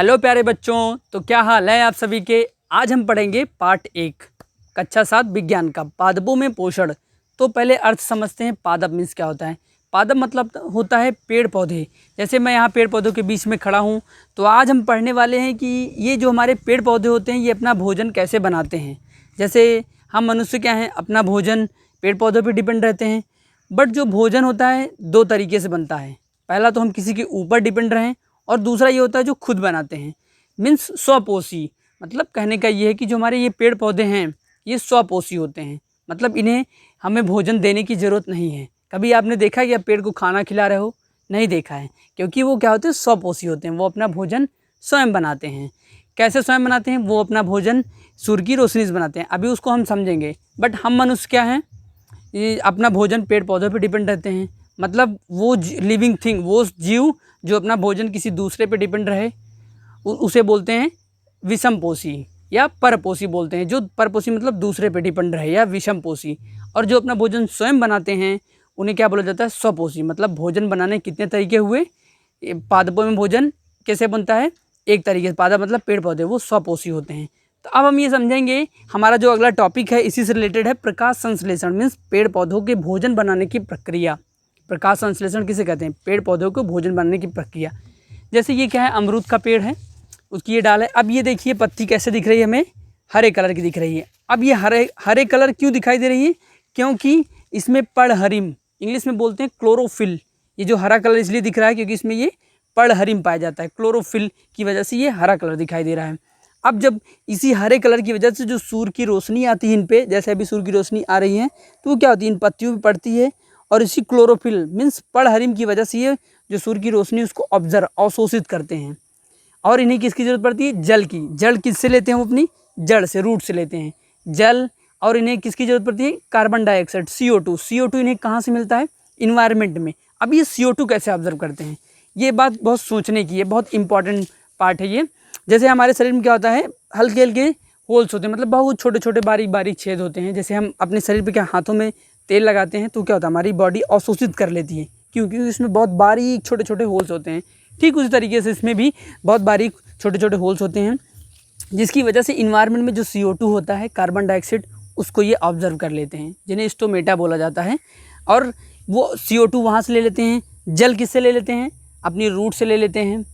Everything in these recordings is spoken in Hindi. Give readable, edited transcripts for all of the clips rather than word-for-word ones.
हेलो प्यारे बच्चों, तो क्या हाल है आप सभी के। आज हम पढ़ेंगे पार्ट 1 कक्षा 7 विज्ञान का पादपों में पोषण। तो पहले अर्थ समझते हैं। पादप मीन्स क्या होता है। पादप मतलब होता है पेड़ पौधे। जैसे मैं यहाँ पेड़ पौधों के बीच में खड़ा हूँ, तो आज हम पढ़ने वाले हैं कि ये जो हमारे पेड़ पौधे होते हैं ये अपना भोजन कैसे बनाते हैं। जैसे हम मनुष्य क्या हैं, अपना भोजन पेड़ पौधों पर डिपेंड रहते हैं। बट जो भोजन होता है 2 तरीके से बनता है। पहला तो हम किसी के ऊपर डिपेंड रहें, और दूसरा ये होता है जो खुद बनाते हैं, मीन्स स्वपोषी। मतलब कहने का ये है कि जो हमारे ये पेड़ पौधे हैं ये स्वपोषी होते हैं। मतलब इन्हें हमें भोजन देने की ज़रूरत नहीं है। कभी आपने देखा कि आप पेड़ को खाना खिला रहे हो? नहीं देखा है, क्योंकि वो क्या होते हैं, स्वपोषी होते हैं। वो अपना भोजन स्वयं बनाते हैं। कैसे स्वयं बनाते हैं? वो अपना भोजन सूर्य की रोशनी से बनाते हैं। अभी उसको हम समझेंगे। बट हम मनुष्य क्या हैं, ये अपना भोजन पेड़ पौधों पर डिपेंड रहते हैं। मतलब वो लिविंग थिंग, वो जीव जो अपना भोजन किसी दूसरे पे डिपेंड रहे, उसे बोलते हैं विषमपोषी या परपोषी बोलते हैं। जो परपोषी मतलब दूसरे पे डिपेंड रहे, या विषमपोषी। और जो अपना भोजन स्वयं बनाते हैं उन्हें क्या बोला जाता है, स्वपोषी। मतलब भोजन बनाने कितने तरीके हुए। पादपों में भोजन कैसे बनता है? एक तरीके से। पादप मतलब पेड़ पौधे, वो स्वपोषी होते हैं। तो अब हम ये समझेंगे, हमारा जो अगला टॉपिक है इसी से रिलेटेड है। प्रकाश संश्लेषण मीन्स पेड़ पौधों के भोजन बनाने की प्रक्रिया। प्रकाश संश्लेषण किसे कहते हैं? पेड़ पौधों को भोजन बनाने की प्रक्रिया। जैसे ये क्या है, अमरूद का पेड़ है, उसकी ये डाल है। अब ये देखिए पत्ती कैसे दिख रही है हमें, हरे कलर की दिख रही है। अब ये हरे कलर क्यों दिखाई दे रही है? क्योंकि इसमें पर्णहरिम, इंग्लिश में बोलते हैं क्लोरोफिल। ये जो हरा कलर इसलिए दिख रहा है क्योंकि इसमें ये पर्णहरिम पाया जाता है। क्लोरोफिल की वजह से ये हरा कलर दिखाई दे रहा है। अब जब इसी हरे कलर की वजह से जो सूर्य की रोशनी आती है इन पे, जैसे अभी सूर्य की रोशनी आ रही है, तो वो क्या होती है, इन पत्तियों पर पड़ती है। और इसी क्लोरोफिल मीन्स पर्णहरिम की वजह से ये जो सूर्य की रोशनी उसको ऑब्जर्व, अवशोषित करते हैं। और इन्हें किसकी ज़रूरत पड़ती है? जल की। जल किससे लेते हैं? वो अपनी जड़ से, रूट से लेते हैं जल। और इन्हें किसकी ज़रूरत पड़ती है? Carbon dioxide, CO2। CO2 इन्हें कहाँ से मिलता है? इन्वायरमेंट में। अब ये CO2 कैसे ऑब्जर्व करते हैं? ये बात बहुत सोचने की है, बहुत इंपॉर्टेंट पार्ट है ये। जैसे हमारे शरीर में क्या होता है, हल्के हल्के होल्स होते हैं, मतलब बहुत छोटे छोटे बारीक बारीक छेद होते हैं। जैसे हम अपने शरीर पे क्या हाथों में तेल लगाते हैं तो क्या होता है, हमारी बॉडी अवशोषित कर लेती है। क्योंकि इसमें बहुत बारीक छोटे छोटे होल्स होते हैं। ठीक उसी तरीके से इसमें भी बहुत बारीक छोटे छोटे होल्स होते हैं, जिसकी वजह से इन्वायरमेंट में जो CO2 होता है, कार्बन डाइऑक्साइड, उसको ये ऑब्जर्व कर लेते हैं, जिन्हें स्टोमेटा बोला जाता है। और वो CO2 वहाँ से ले लेते हैं। जल किससे ले लेते हैं? अपनी रूट से ले लेते हैं।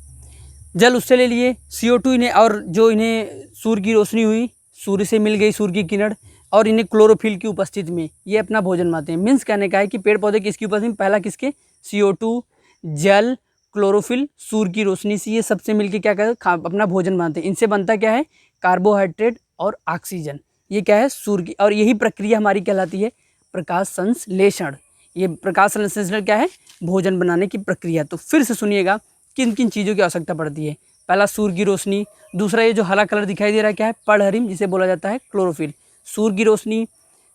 जल उससे ले लिए, CO2 इन्हें, और जो इन्हें सूर्य की रोशनी हुई, सूर्य से मिल गई सूर्य की किरण, और इन्हें क्लोरोफिल की उपस्थिति में ये अपना भोजन बनाते हैं। मीन्स कहने का है कि पेड़ पौधे किसकी उपस्थिति में? पहला किसके? CO2, जल, क्लोरोफिल, सूर्य की रोशनी से ये सबसे मिलकर क्या कहते हैं, अपना भोजन बनाते हैं। इनसे बनता क्या है? कार्बोहाइड्रेट और ऑक्सीजन। ये क्या है? सूर्य की। और यही प्रक्रिया हमारी कहलाती है प्रकाश संश्लेषण। ये प्रकाश संश्लेषण क्या है? भोजन बनाने की प्रक्रिया। तो फिर से सुनिएगा, किन किन चीज़ों की आवश्यकता पड़ती है। पहला सूर्य की रोशनी, दूसरा ये जो हरा कलर दिखाई दे रहा है क्या है? पर्णहरिम, जिसे बोला जाता है क्लोरोफिल। सूर्य की रोशनी,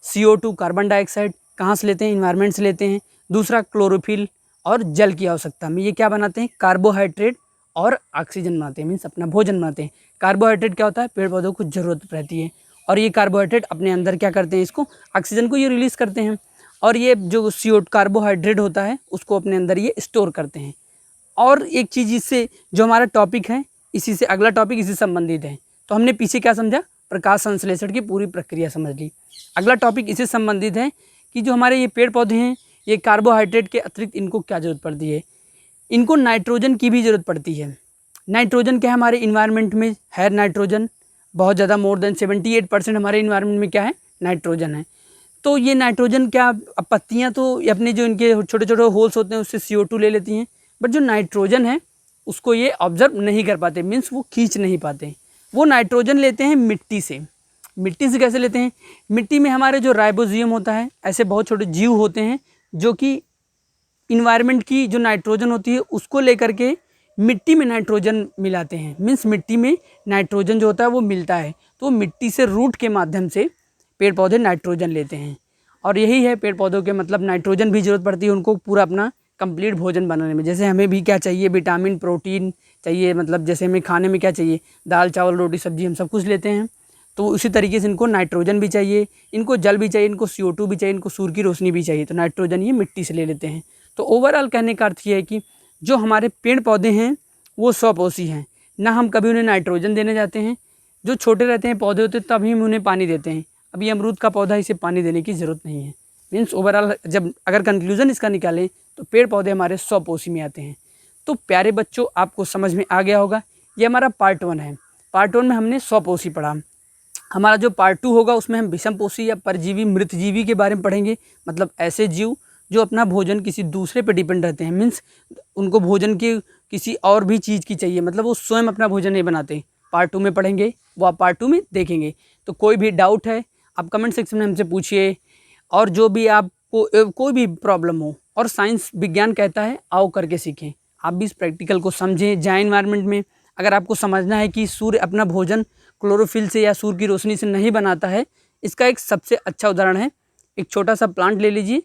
CO2 कार्बन डाइऑक्साइड कहाँ से लेते हैं? इन्वायरमेंट से लेते हैं। दूसरा क्लोरोफिल, और जल की आवश्यकता में ये क्या बनाते हैं? कार्बोहाइड्रेट और ऑक्सीजन बनाते हैं, मीन्स अपना भोजन बनाते हैं। कार्बोहाइड्रेट क्या होता है? पेड़ पौधों को जरूरत रहती है। और ये कार्बोहाइड्रेट अपने अंदर क्या करते हैं? इसको, ऑक्सीजन को ये रिलीज़ करते हैं। और ये जो CO2 कार्बोहाइड्रेट होता है उसको अपने अंदर ये स्टोर करते हैं। और एक चीज़ इससे जो हमारा टॉपिक है, इसी से अगला टॉपिक इसी संबंधित है। तो हमने पीछे क्या समझा? प्रकाश संश्लेषण की पूरी प्रक्रिया समझ ली। अगला टॉपिक इससे संबंधित है कि जो हमारे ये पेड़ पौधे हैं, ये कार्बोहाइड्रेट के अतिरिक्त इनको क्या ज़रूरत पड़ती है? इनको नाइट्रोजन की भी ज़रूरत पड़ती है। नाइट्रोजन क्या है? हमारे इन्वायरमेंट में है नाइट्रोजन बहुत ज़्यादा, मोर देन 78% हमारे इन्वायरमेंट में क्या है? नाइट्रोजन है। तो ये नाइट्रोजन क्या, अब पत्तियाँ तो अपने जो इनके छोटे छोटे होल्स होते हैं उससे CO2 ले लेती हैं, बट जो नाइट्रोजन है उसको ये ऑब्जर्व नहीं कर पाते, मीन्स वो खींच नहीं पाते। वो नाइट्रोजन लेते हैं मिट्टी से। मिट्टी से कैसे लेते हैं? मिट्टी में हमारे जो राइबोसोम होता है, ऐसे बहुत छोटे जीव होते हैं जो कि इन्वायरमेंट की जो नाइट्रोजन होती है उसको लेकर के मिट्टी में नाइट्रोजन मिलाते हैं। मीन्स मिट्टी में नाइट्रोजन जो होता है वो मिलता है, तो मिट्टी से रूट के माध्यम से पेड़ पौधे नाइट्रोजन लेते हैं। और यही है पेड़ पौधों के, मतलब नाइट्रोजन भी ज़रूरत पड़ती है उनको पूरा अपना कंप्लीट भोजन बनाने में। जैसे हमें भी क्या चाहिए? विटामिन, प्रोटीन चाहिए। मतलब जैसे हमें खाने में क्या चाहिए? दाल, चावल, रोटी, सब्जी, हम सब कुछ लेते हैं। तो उसी तरीके से इनको नाइट्रोजन भी चाहिए, इनको जल भी चाहिए, इनको CO2 भी चाहिए, इनको सूर्य की रोशनी भी चाहिए। तो नाइट्रोजन ये मिट्टी से ले लेते हैं। तो ओवरऑल कहने का अर्थ ये है कि जो हमारे पेड़ पौधे हैं वो स्वपोषी हैं। ना हम कभी उन्हें नाइट्रोजन देने जाते हैं। जो छोटे रहते हैं पौधे होते हैं तभी हम उन्हें पानी देते हैं। अभी अमरूद का पौधा, इसे पानी देने की ज़रूरत नहीं है। मीन्स ओवरऑल जब अगर कंक्लूजन इसका निकालें तो पेड़ पौधे हमारे 100 पोषी में आते हैं। तो प्यारे बच्चों, आपको समझ में आ गया होगा। ये हमारा पार्ट 1 है। पार्ट 1 में हमने 100 पोषी पढ़ा। हमारा जो पार्ट 2 होगा उसमें हम विषम पोषी या परजीवी मृतजीवी के बारे में पढ़ेंगे। मतलब ऐसे जीव जो अपना भोजन किसी दूसरे पे डिपेंड रहते हैं। मीन्स उनको भोजन की किसी और भी चीज़ की चाहिए, मतलब वो स्वयं अपना भोजन नहीं बनाते। पार्ट 2 में पढ़ेंगे, वो आप पार्ट 2 में देखेंगे। तो कोई भी डाउट है आप कमेंट सेक्शन में हमसे पूछिए, और जो भी आपको कोई भी प्रॉब्लम हो, और साइंस विज्ञान कहता है आओ करके सीखें। आप भी इस प्रैक्टिकल को समझें, जाएं एनवायरनमेंट में। अगर आपको समझना है कि सूर्य अपना भोजन क्लोरोफिल से या सूर्य की रोशनी से नहीं बनाता है, इसका एक सबसे अच्छा उदाहरण है, एक छोटा सा प्लांट ले लीजिए,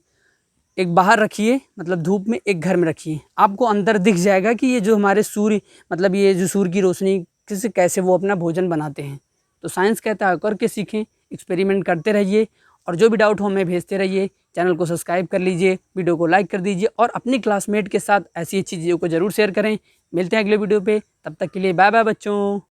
एक बाहर रखिए, मतलब धूप में, एक घर में रखिए। आपको अंदर दिख जाएगा कि ये जो हमारे सूर्य, मतलब ये जो सूर्य की रोशनी कैसे वो अपना भोजन बनाते हैं। तो साइंस कहता है करके सीखें, एक्सपेरिमेंट करते रहिए, और जो भी डाउट हो हमें भेजते रहिए। चैनल को सब्सक्राइब कर लीजिए, वीडियो को लाइक कर दीजिए, और अपनी क्लासमेट के साथ ऐसी अच्छी चीज़ों को ज़रूर शेयर करें। मिलते हैं अगले वीडियो पे, तब तक के लिए बाय बाय बच्चों।